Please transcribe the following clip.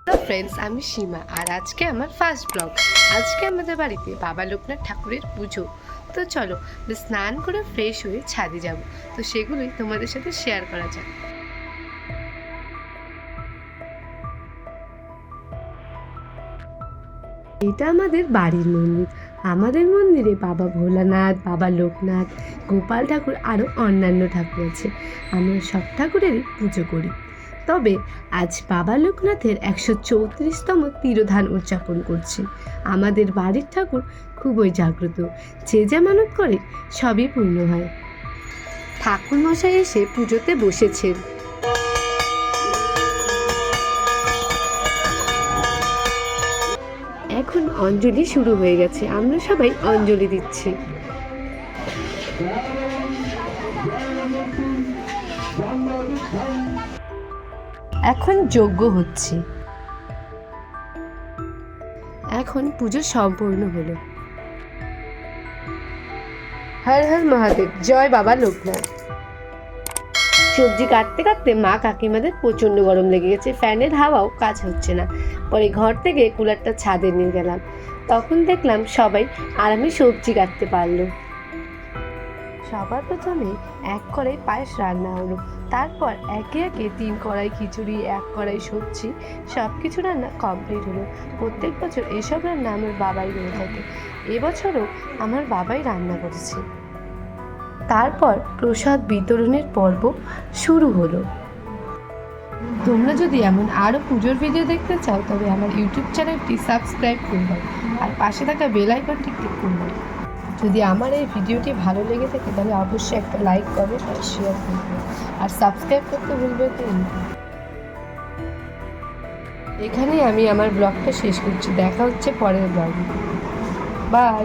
Hello friends, আমি সীমা আর আজকে আমার ফার্স্ট ব্লগ। আজকে আমাদের বাড়িতে বাবা লোকনাথ ঠাকুরের পুজো। তো চলো স্নান করে ফ্রেশ হয়ে ছাদে যাব, তো সেগুলোই তোমাদের সাথে শেয়ার করা যাক। এটা আমাদের বাড়ির মন্দির। আমাদের মন্দিরে বাবা ভোলানাথ, বাবা লোকনাথ, গোপাল ঠাকুর আরও অন্যান্য ঠাকুর আছে। আমরা সব ঠাকুরেরই পুজো করি। তবে আজ বাবা লোকনাথের 134তম তিরোধান উদযাপন করছি। আমাদের বাড়ির ঠাকুর খুবই জাগ্রত, যে যা মানত করে সবই পূর্ণ হয়। ঠাকুর মশাই এসে পুজোতে বসেছেন। এখন অঞ্জলি শুরু হয়ে গেছে, আমরা সবাই অঞ্জলি দিচ্ছি। এখন যজ্ঞ হচ্ছে। এখন পুজো সম্পূর্ণ হলো। হর হর মহাদেব, জয় বাবা লোকনাথ। সবজি কাটতে কাটতে মা কাকিমাদের প্রচণ্ড গরম লেগে গেছে, ফ্যানের হাওয়াও কাজ হচ্ছে না। পরে ঘর থেকে কুলারটা ছাদে নিয়ে গেলাম, তখন দেখলাম সবাই আরামে সবজি কাটতে পারলো। সবার প্রথমে 1 কড়াই পায়েস রান্না হলো, তারপর একে একে 3 কড়াই খিচুড়ি, 1 কড়াই সবজি, সব কিছু রান্না কমপ্লিট হলো। প্রত্যেক বছর এসব রান্না আমার বাবাই করে থাকে, এবছরও আমার বাবাই রান্না করেছে। তারপর প্রসাদ বিতরণের পর্ব শুরু হলো। তোমরা যদি এমন আরও পুজোর ভিডিও দেখতে চাও তবে আমার ইউটিউব চ্যানেলটি সাবস্ক্রাইব করবে আর পাশে থাকা বেল আইকনটি ক্লিক করবে। যদি আমার এই ভিডিওটি ভালো লেগে থাকে তাহলে অবশ্যই একটা লাইক, কমেন্ট আর শেয়ার করবে, আর সাবস্ক্রাইব করতে ভুলবে না। এখানেই আমি আমার ব্লগটা শেষ করছি, দেখা হচ্ছে পরের ব্লগে। বাই।